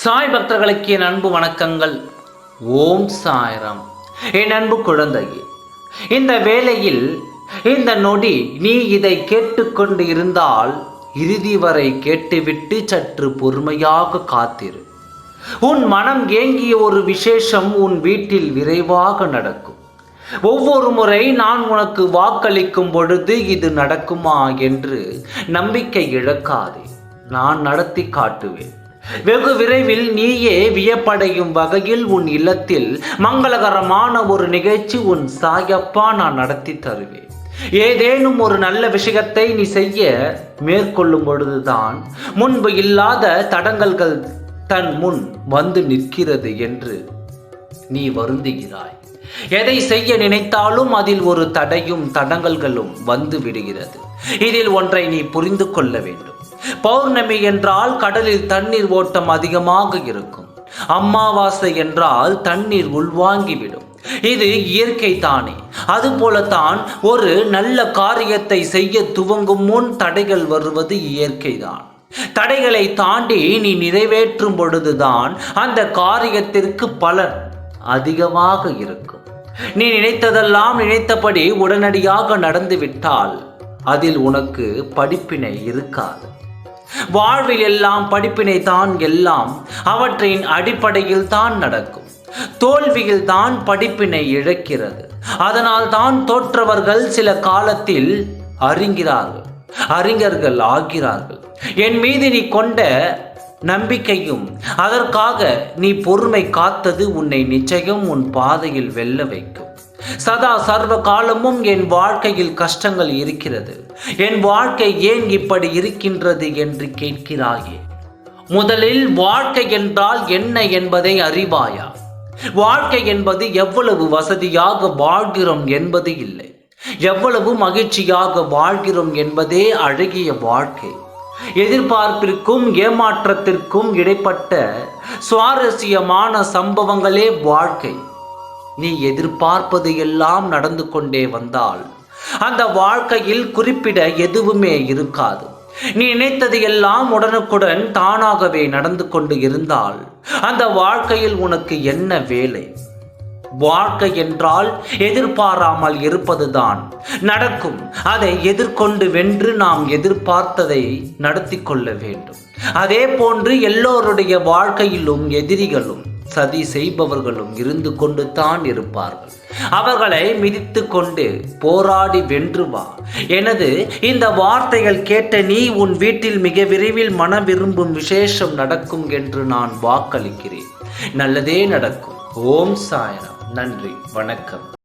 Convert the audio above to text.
சாய் பக்தர்களுக்கு என் அன்பு வணக்கங்கள். ஓம் சாய்ராம். என் அன்பு குழந்தையே, இந்த வேளையில் இந்த நொடி நீ இதை கேட்டுக்கொண்டு இருந்தால் இறுதி வரை கேட்டுவிட்டு சற்று பொறுமையாக காத்திரு. உன் மனம் ஏங்கிய ஒரு விசேஷம் உன் வீட்டில் விரைவாக நடக்கும். ஒவ்வொரு முறை நான் உனக்கு வாக்களிக்கும் பொழுது இது நடக்குமா என்று நம்பிக்கை இழக்காதே. நான் நடத்தி காட்டுவேன். வெகு விரைவில் நீயே வியப்படையும் வகையில் உன் இல்லத்தில் மங்களகரமான ஒரு நிகழ்ச்சி உன் சாயப்பா நான் நடத்தி தருவேன். ஏதேனும் ஒரு நல்ல விஷயத்தை நீ செய்ய மேற்கொள்ளும் பொழுதுதான் முன்பு இல்லாத தடங்கல்கள் தன் முன் வந்து நிற்கிறது என்று நீ வருந்துகிறாய். எதை செய்ய நினைத்தாலும் அதில் ஒரு தடையும் தடங்கல்களும் வந்து விடுகிறது. இதில் ஒன்றை நீ புரிந்து கொள்ள வேண்டும். பௌர்ணமி என்றால் கடலில் தண்ணீர் ஓட்டம் அதிகமாக இருக்கும். அமாவாசை என்றால் தண்ணீர் உள்வாங்கிவிடும். இது இயற்கை தானே. அதுபோலத்தான் ஒரு நல்ல காரியத்தை செய்ய துவங்கும் முன் தடைகள் வருவது இயற்கைதான். தடைகளை தாண்டி நீ நிறைவேற்றும் பொழுதுதான் அந்த காரியத்திற்கு பலன் அதிகமாக இருக்கும். நீ நினைத்ததெல்லாம் நினைத்தபடி உடனடியாக நடந்துவிட்டால் அதில் உனக்கு படிப்பினை இருக்காது. வாழ்வில் எல்லாம் படிப்பினை தான். எல்லாம் அவற்றின் அடிப்படையில் தான் நடக்கும். தோல்வியில் தான் படிப்பினை இழக்கிறது. அதனால் தான் தோற்றவர்கள் சில காலத்தில் அறிஞர்கள் ஆகிறார்கள். என் மீது நீ கொண்ட நம்பிக்கையும் அதற்காக நீ பொறுமை காத்தது உன்னை நிச்சயம் உன் பாதையில் வெல்ல வைக்கும். சதா சர்வ காலமும் என் வாழ்க்கையில் கஷ்டங்கள் இருக்கிறது, என் வாழ்க்கை ஏன் இப்படி இருக்கின்றது என்று கேட்கிறாயே. முதலில் வாழ்க்கை என்றால் என்ன என்பதை அறிவாயா? வாழ்க்கை என்பது எவ்வளவு வசதியாக வாழ்கிறோம் என்பது இல்லை, எவ்வளவு மகிழ்ச்சியாக வாழ்கிறோம் என்பதே அழகிய வாழ்க்கை. எதிர்பார்ப்பிற்கும் ஏமாற்றத்திற்கும் இடைப்பட்ட சுவாரஸ்யமான சம்பவங்களே வாழ்க்கை. நீ எதிர்பார்ப்பது எல்லாம் நடந்து கொண்டே வந்தால் அந்த வாழ்க்கையில் குறிப்பிட எதுவுமே இருக்காது. நீ நினைத்தது எல்லாம் உடனுக்குடன் தானாகவே நடந்து கொண்டு இருந்தால் அந்த வாழ்க்கையில் உனக்கு என்ன வேலை? வாழ்க்கை என்றால் எதிர்பாராமல் இருப்பதுதான். நடக்கும். அதை எதிர்கொண்டு வென்று நாம் எதிர்பார்த்ததை நடத்தி கொள்ள வேண்டும். அதே போன்று எல்லோருடைய வாழ்க்கையிலும் எதிரிகளும் சதி செய்பவர்களும் இருந்து கொண்டு தான் இருப்பார்கள். அவர்களை மிதித்து கொண்டு போராடி வென்று வா. எனது இந்த வார்த்தைகள் கேட்ட நீ உன் வீட்டில் மிக விரைவில் மன விரும்பும் விசேஷம் நடக்கும் என்று நான் வாக்களிக்கிறேன். நல்லதே நடக்கும். ஓம் சாய்ராம். நன்றி, வணக்கம்.